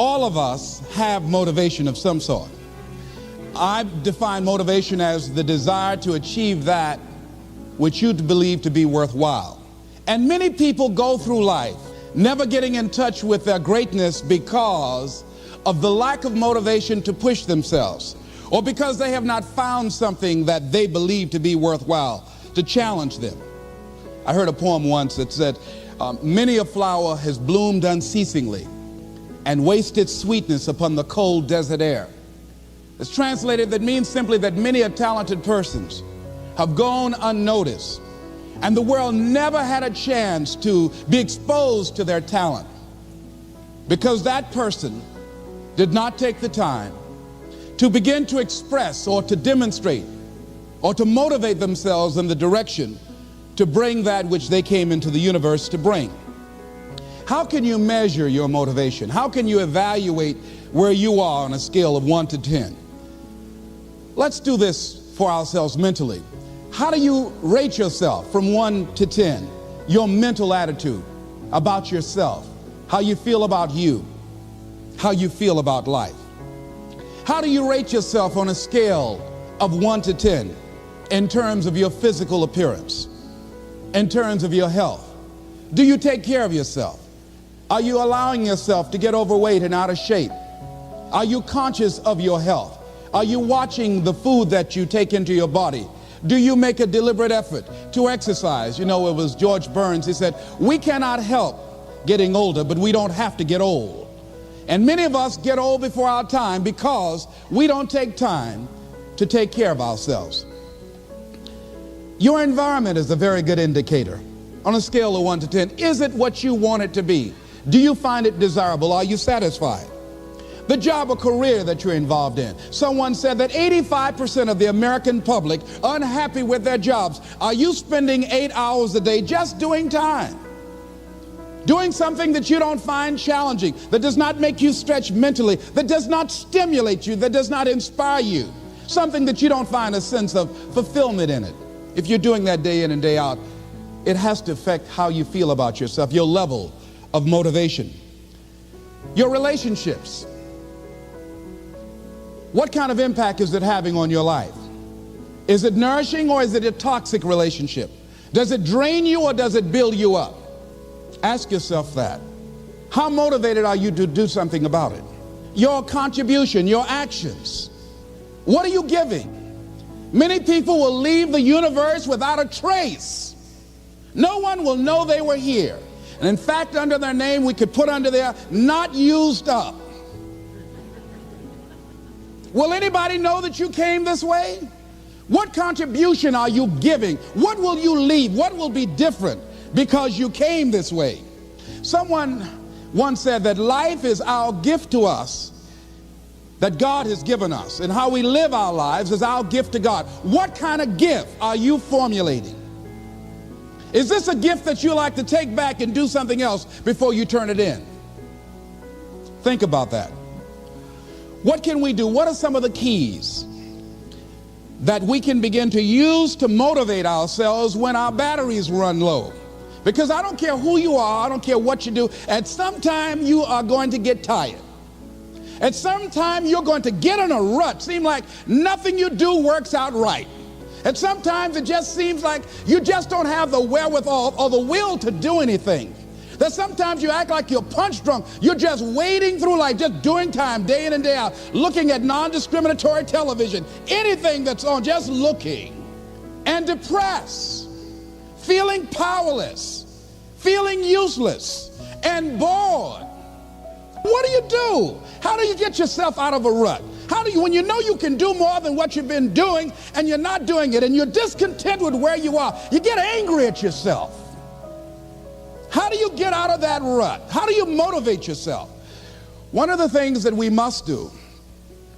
All of us have motivation of some sort. I define motivation as the desire to achieve that which you believe to be worthwhile. And many people go through life never getting in touch with their greatness because of the lack of motivation to push themselves, or because they have not found something that they believe to be worthwhile to challenge them. I heard a poem once that said, many a flower has bloomed unceasingly and wasted sweetness upon the cold desert air. It's translated, that means simply that many a talented persons have gone unnoticed, and the world never had a chance to be exposed to their talent because that person did not take the time to begin to express or to demonstrate or to motivate themselves in the direction to bring that which they came into the universe to bring. How can you measure your motivation? How can you evaluate where you are on a scale of 1 to 10? Let's do this for ourselves mentally. How do you rate yourself from 1 to 10? Your mental attitude about yourself, how you feel about you, how you feel about life. How do you rate yourself on a scale of 1 to 10 in terms of your physical appearance, in terms of your health? Do you take care of yourself? Are you allowing yourself to get overweight and out of shape? Are you conscious of your health? Are you watching the food that you take into your body? Do you make a deliberate effort to exercise? You know, it was George Burns, he said, we cannot help getting older, but we don't have to get old. And many of us get old before our time because we don't take time to take care of ourselves. Your environment is a very good indicator. On a scale of 1 to 10, is it what you want it to be? Do you find it desirable? Are you satisfied? The job or career that you're involved in. Someone said that 85% of the American public are unhappy with their jobs. Are you spending 8 hours a day just doing time? Doing something that you don't find challenging, that does not make you stretch mentally, that does not stimulate you, that does not inspire you. Something that you don't find a sense of fulfillment in it. If you're doing that day in and day out, it has to affect how you feel about yourself, your level of motivation. Your relationships. What kind of impact is it having on your life? Is it nourishing or is it a toxic relationship? Does it drain you or does it build you up? Ask yourself that. How motivated are you to do something about it? Your contribution, your actions. What are you giving? Many people will leave the universe without a trace. No one will know they were here. And in fact, under their name, we could put under there, not used up. Will anybody know that you came this way? What contribution are you giving? What will you leave? What will be different because you came this way? Someone once said that life is our gift to us that God has given us, and how we live our lives is our gift to God. What kind of gift are you formulating? Is this a gift that you like to take back and do something else before you turn it in? Think about that. What can we do? What are some of the keys that we can begin to use to motivate ourselves when our batteries run low? Because I don't care who you are, I don't care what you do, at some time you are going to get tired. At some time you're going to get in a rut. Seem like nothing you do works out right. And sometimes it just seems like you just don't have the wherewithal or the will to do anything. That sometimes you act like you're punch drunk. You're just wading through life, just doing time day in and day out, looking at non-discriminatory television, anything that's on, just looking. And depressed, feeling powerless, feeling useless, and bored. What do you do? How do you get yourself out of a rut? How do you, when you know you can do more than what you've been doing and you're not doing it and you're discontent with where you are, you get angry at yourself. How do you get out of that rut? How do you motivate yourself? One of the things that we must do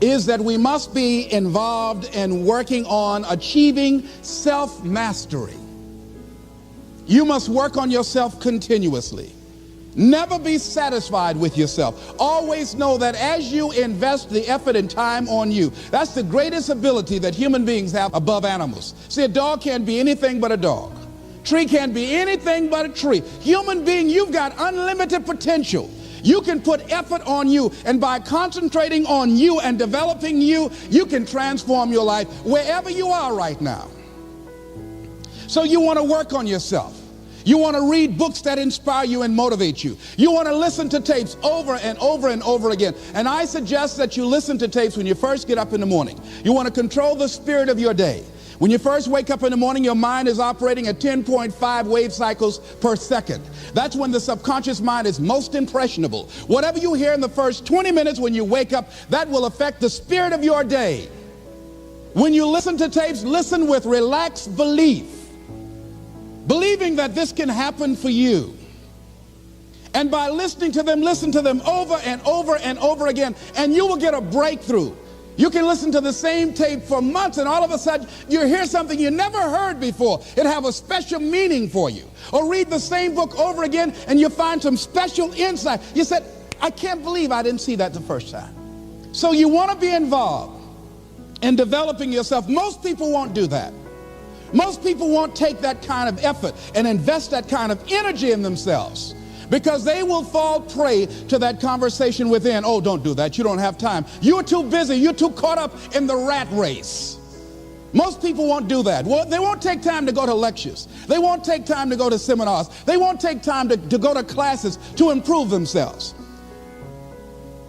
is that we must be involved in working on achieving self-mastery. You must work on yourself continuously. Never be satisfied with yourself. Always know that as you invest the effort and time on you, that's the greatest ability that human beings have above animals. See, a dog can't be anything but a dog. Tree can't be anything but a tree. Human being, you've got unlimited potential. You can put effort on you, and by concentrating on you and developing you, you can transform your life wherever you are right now. So you want to work on yourself. You want to read books that inspire you and motivate you. You want to listen to tapes over and over and over again. And I suggest that you listen to tapes when you first get up in the morning. You want to control the spirit of your day. When you first wake up in the morning, your mind is operating at 10.5 wave cycles per second. That's when the subconscious mind is most impressionable. Whatever you hear in the first 20 minutes when you wake up, that will affect the spirit of your day. When you listen to tapes, listen with relaxed belief, believing that this can happen for you. And by listening to them, listen to them over and over and over again, and you will get a breakthrough. You can listen to the same tape for months, and all of a sudden you hear something you never heard before. It have a special meaning for you. Or read the same book over again, and you find some special insight. You said, I can't believe I didn't see that the first time. So you want to be involved in developing yourself. Most people won't do that. Most people won't take that kind of effort and invest that kind of energy in themselves, because they will fall prey to that conversation within. Oh, don't do that. You don't have time. You're too busy. You're too caught up in the rat race. Most people won't do that. Well, they won't take time to go to lectures. They won't take time to go to seminars. They won't take time to go to classes to improve themselves.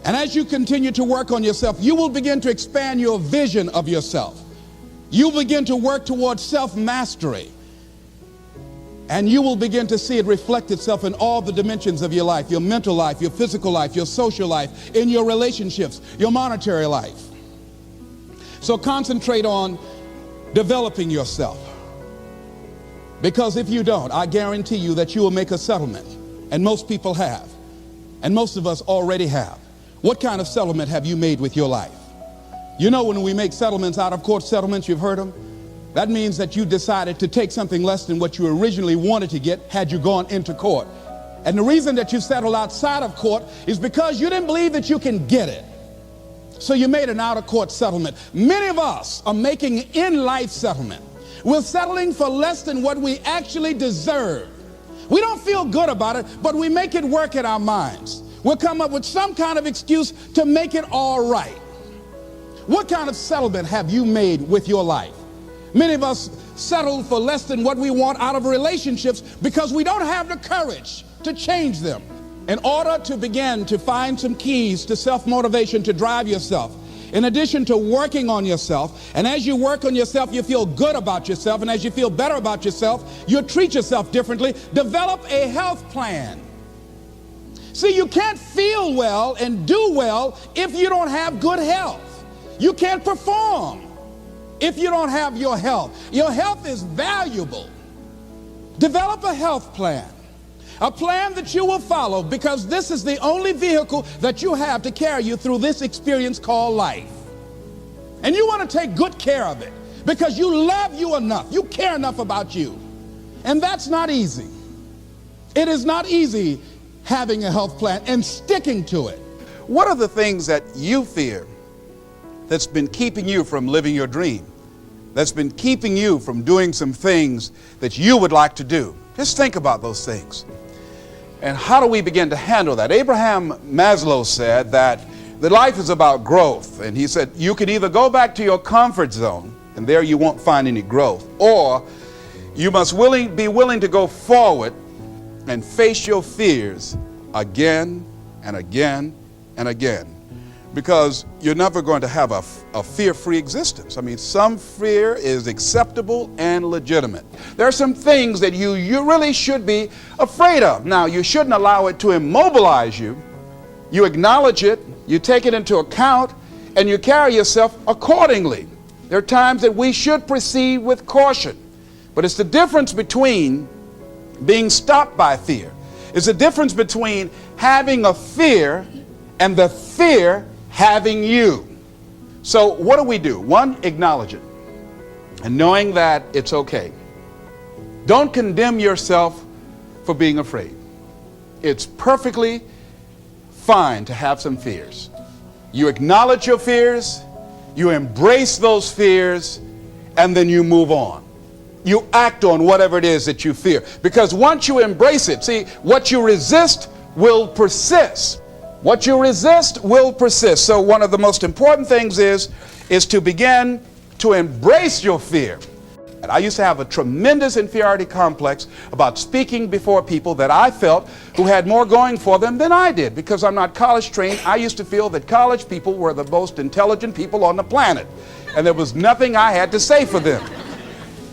And as you continue to work on yourself, you will begin to expand your vision of yourself. You'll begin to work towards self-mastery. And you will begin to see it reflect itself in all the dimensions of your life, your mental life, your physical life, your social life, in your relationships, your monetary life. So concentrate on developing yourself. Because if you don't, I guarantee you that you will make a settlement. And most people have. And most of us already have. What kind of settlement have you made with your life? You know, when we make settlements, out of court settlements, you've heard them. That means that you decided to take something less than what you originally wanted to get had you gone into court. And the reason that you settled outside of court is because you didn't believe that you can get it. So you made an out-of-court settlement. Many of us are making in-life settlement. We're settling for less than what we actually deserve. We don't feel good about it, but we make it work in our minds. We'll come up with some kind of excuse to make it all right. What kind of settlement have you made with your life? Many of us settle for less than what we want out of relationships because we don't have the courage to change them. In order to begin to find some keys to self-motivation to drive yourself, in addition to working on yourself, and as you work on yourself, you feel good about yourself, and as you feel better about yourself, you treat yourself differently. Develop a health plan. See, you can't feel well and do well if you don't have good health. You can't perform if you don't have your health. Your health is valuable. Develop a health plan. A plan that you will follow, because this is the only vehicle that you have to carry you through this experience called life. And you want to take good care of it because you love you enough. You care enough about you. And that's not easy. It is not easy having a health plan and sticking to it. What are the things that you fear that's been keeping you from living your dream, that's been keeping you from doing some things that you would like to do? Just think about those things. And how do we begin to handle that? Abraham Maslow said that life is about growth. And he said you can either go back to your comfort zone, and there you won't find any growth, or you must be willing to go forward and face your fears again and again and again. Because you're never going to have a fear-free existence. I mean, some fear is acceptable and legitimate. There are some things that you really should be afraid of. Now, you shouldn't allow it to immobilize you. You acknowledge it, you take it into account, and you carry yourself accordingly. There are times that we should proceed with caution. But it's the difference between being stopped by fear. It's the difference between having a fear and the fear having you. So what do? One, acknowledge it, and knowing that it's okay. Don't condemn yourself for being afraid. It's perfectly fine to have some fears. You acknowledge your fears, you embrace those fears, and then you move on. You act on whatever it is that you fear. Because once you embrace it, see, what you resist will persist. What you resist will persist. So one of the most important things is to begin to embrace your fear. And I used to have a tremendous inferiority complex about speaking before people that I felt who had more going for them than I did. Because I'm not college trained, I used to feel that college people were the most intelligent people on the planet. And there was nothing I had to say for them.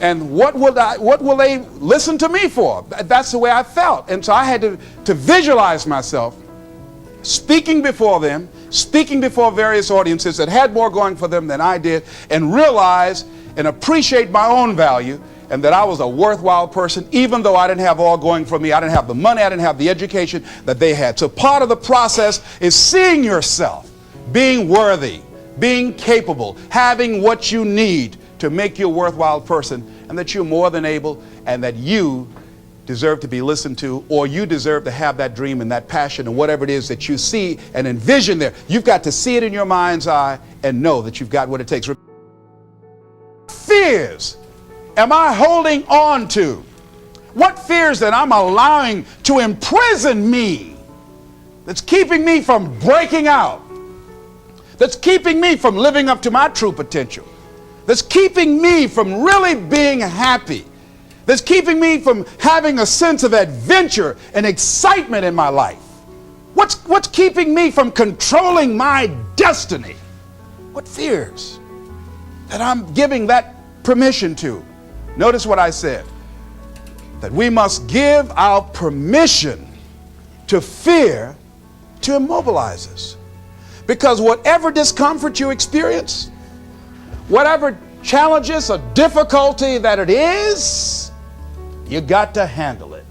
And what will they listen to me for? That's the way I felt. And so I had to visualize myself speaking before them, speaking before various audiences that had more going for them than I did, and realize and appreciate my own value and that I was a worthwhile person, even though I didn't have all going for me. I didn't have the money, I didn't have the education that they had. So part of the process is seeing yourself, being worthy, being capable, having what you need to make you a worthwhile person, and that you're more than able, and that you deserve to be listened to, or you deserve to have that dream and that passion and whatever it is that you see and envision there. You've got to see it in your mind's eye and know that you've got what it takes. Fears am I holding on to? What fears that I'm allowing to imprison me, that's keeping me from breaking out, that's keeping me from living up to my true potential, that's keeping me from really being happy, that's keeping me from having a sense of adventure and excitement in my life? What's keeping me from controlling my destiny? What fears that I'm giving that permission to? Notice what I said, that we must give our permission to fear to immobilize us. Because whatever discomfort you experience, whatever challenges or difficulty that it is, you got to handle it.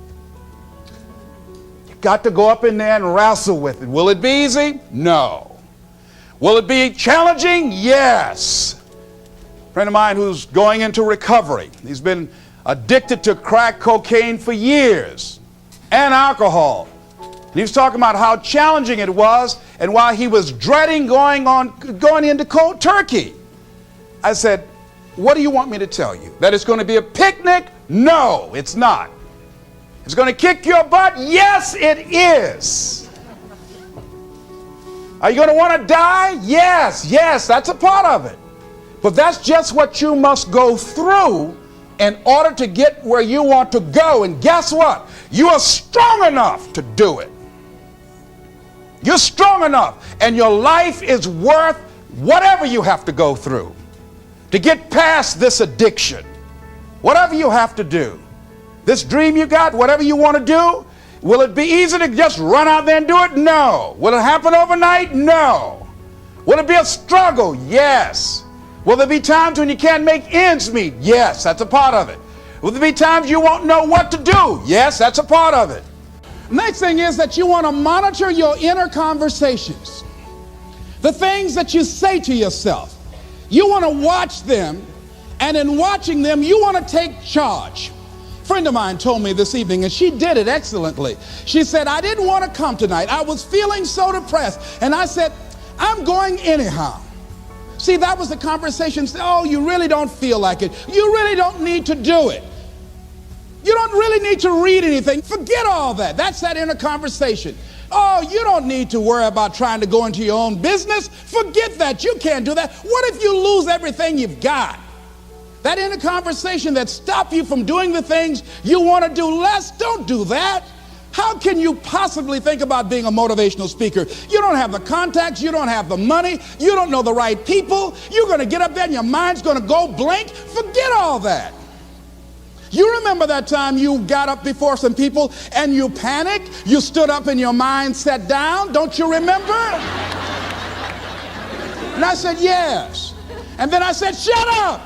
You got to go up in there and wrestle with it. Will it be easy? No. Will it be challenging? Yes. A friend of mine who's going into recovery, he's been addicted to crack cocaine for years and alcohol. And he was talking about how challenging it was and why he was dreading going into cold turkey. I said, what do you want me to tell you? That it's going to be a picnic? No, it's not. It's going to kick your butt? Yes, it is. Are you going to want to die? Yes, that's a part of it. But that's just what you must go through in order to get where you want to go. And guess what? You are strong enough to do it. You're strong enough, and your life is worth whatever you have to go through to get past this addiction. Whatever you have to do. This dream you got, whatever you want to do, will it be easy to just run out there and do it? No. Will it happen overnight? No. Will it be a struggle? Yes. Will there be times when you can't make ends meet? Yes, that's a part of it. Will there be times you won't know what to do? Yes, that's a part of it. Next thing is that you want to monitor your inner conversations. The things that you say to yourself. You want to watch them, and in watching them, you want to take charge. A friend of mine told me this evening, and she did it excellently. She said, I didn't want to come tonight. I was feeling so depressed. And I said, I'm going anyhow. See, that was the conversation. Oh, you really don't feel like it. You really don't need to do it. You don't really need to read anything. Forget all that. That's that inner conversation. Oh, you don't need to worry about trying to go into your own business. Forget that. You can't do that. What if you lose everything you've got? That inner conversation that stops you from doing the things you want to do less, don't do that. How can you possibly think about being a motivational speaker? You don't have the contacts, you don't have the money, you don't know the right people. You're going to get up there and your mind's going to go blank. Forget all that. You remember that time you got up before some people and you panicked? You stood up and your mind sat down? Don't you remember? And I said, yes. And then I said, shut up.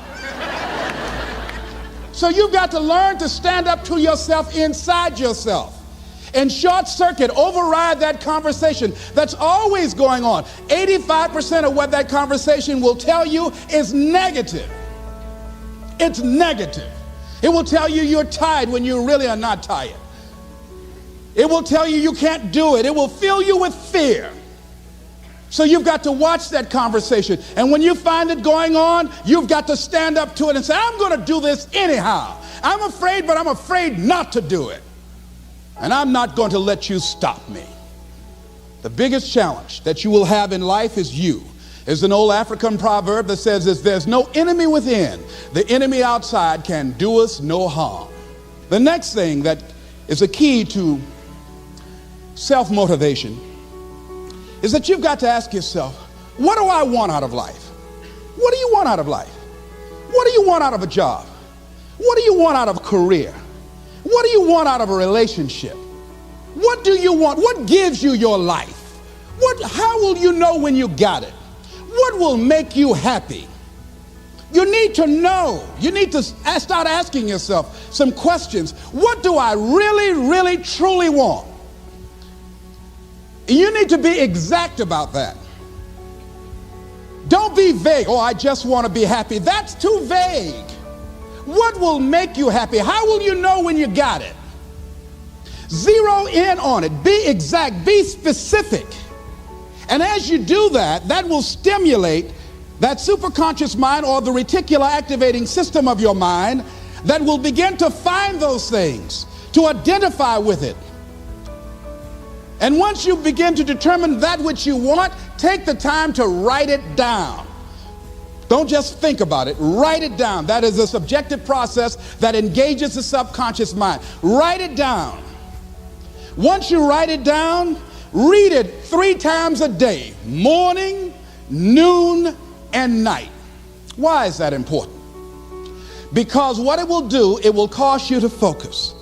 So you've got to learn to stand up to yourself inside yourself and short circuit, override that conversation that's always going on. 85% of what that conversation will tell you is negative. It's negative. It will tell you you're tired when you really are not tired. It will tell you you can't do it. It will fill you with fear. So you've got to watch that conversation. And when you find it going on, you've got to stand up to it and say, I'm going to do this anyhow. I'm afraid, but I'm afraid not to do it. And I'm not going to let you stop me. The biggest challenge that you will have in life is you. There's an old African proverb that says this: there's no enemy within, the enemy outside can do us no harm. The next thing that is a key to self-motivation is that you've got to ask yourself, what do I want out of life? What do you want out of life? What do you want out of a job? What do you want out of a career? What do you want out of a relationship? What do you want? What gives you your life? How will you know when you got it? What will make you happy? You need to know. You need to start asking yourself some questions. What do I really, really, truly want? You need to be exact about that. Don't be vague. Oh, I just want to be happy. That's too vague. What will make you happy? How will you know when you got it? Zero in on it. Be exact. Be specific. And as you do that, that will stimulate that superconscious mind, or the reticular activating system of your mind, that will begin to find those things, to identify with it. And once you begin to determine that which you want, take the time to write it down. Don't just think about it. Write it down. That is a subjective process that engages the subconscious mind. Write it down. Once you write it down, read it 3 times a day: morning, noon, and night. Why is that important? Because what it will do, it will cause you to focus.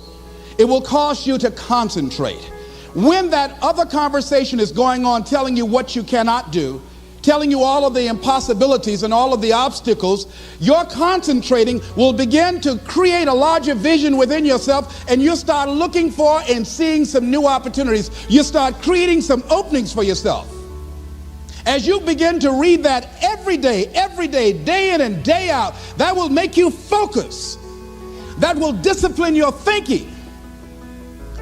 It will cause you to concentrate. When that other conversation is going on, telling you what you cannot do, telling you all of the impossibilities and all of the obstacles, your concentrating will begin to create a larger vision within yourself, and you'll start looking for and seeing some new opportunities. You start creating some openings for yourself. As you begin to read that every day, day in and day out, that will make you focus. That will discipline your thinking.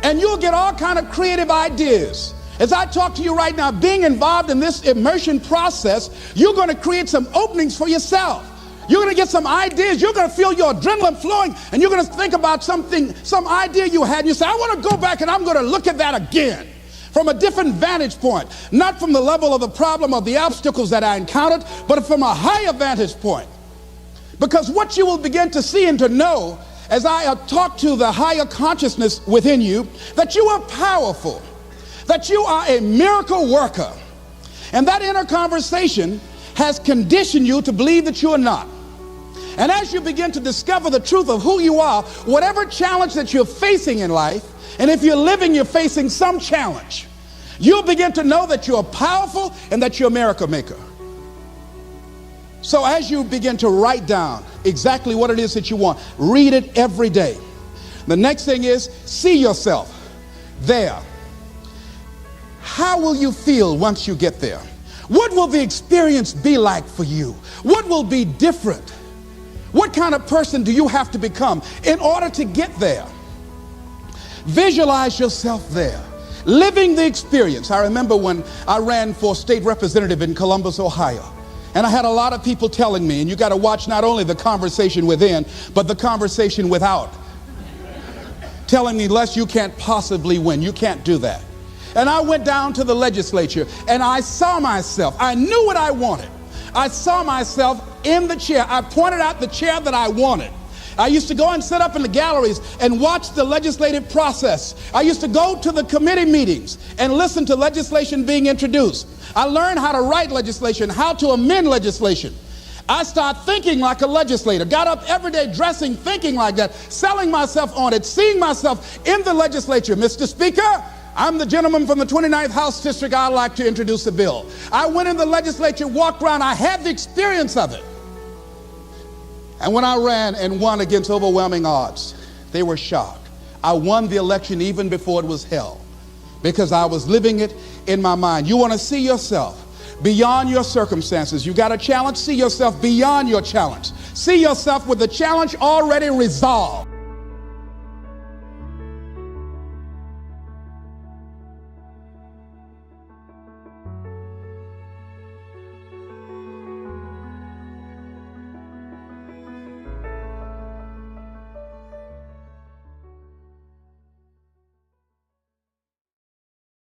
And you'll get all kind of creative ideas. As I talk to you right now, being involved in this immersion process, you're going to create some openings for yourself. You're going to get some ideas. You're going to feel your adrenaline flowing, and you're going to think about something, some idea you had, and you say, I want to go back and I'm going to look at that again from a different vantage point, not from the level of the problem or the obstacles that I encountered, but from a higher vantage point. Because what you will begin to see and to know as I talk to the higher consciousness within you, that you are powerful, that you are a miracle worker. And that inner conversation has conditioned you to believe that you are not. And as you begin to discover the truth of who you are, whatever challenge that you're facing in life, and if you're living, you're facing some challenge, you'll begin to know that you're powerful and that you're a miracle maker. So as you begin to write down exactly what it is that you want, read it every day. The next thing is, see yourself there. How will you feel once you get there? What will the experience be like for you? What will be different? What kind of person do you have to become in order to get there? Visualize yourself there, living the experience. I remember when I ran for state representative in Columbus, Ohio. And I had a lot of people telling me, and you got to watch not only the conversation within, but the conversation without. Telling me, Les, you can't possibly win. You can't do that. And I went down to the legislature, and I saw myself. I knew what I wanted. I saw myself in the chair. I pointed out the chair that I wanted. I used to go and sit up in the galleries and watch the legislative process. I used to go to the committee meetings and listen to legislation being introduced. I learned how to write legislation, how to amend legislation. I started thinking like a legislator, got up every day dressing, thinking like that, selling myself on it, seeing myself in the legislature. Mr. Speaker, I'm the gentleman from the 29th House District. I'd like to introduce a bill. I went in the legislature, walked around. I had the experience of it. And when I ran and won against overwhelming odds, they were shocked. I won the election even before it was held because I was living it in my mind. You want to see yourself beyond your circumstances. You got a challenge, see yourself beyond your challenge. See yourself with the challenge already resolved.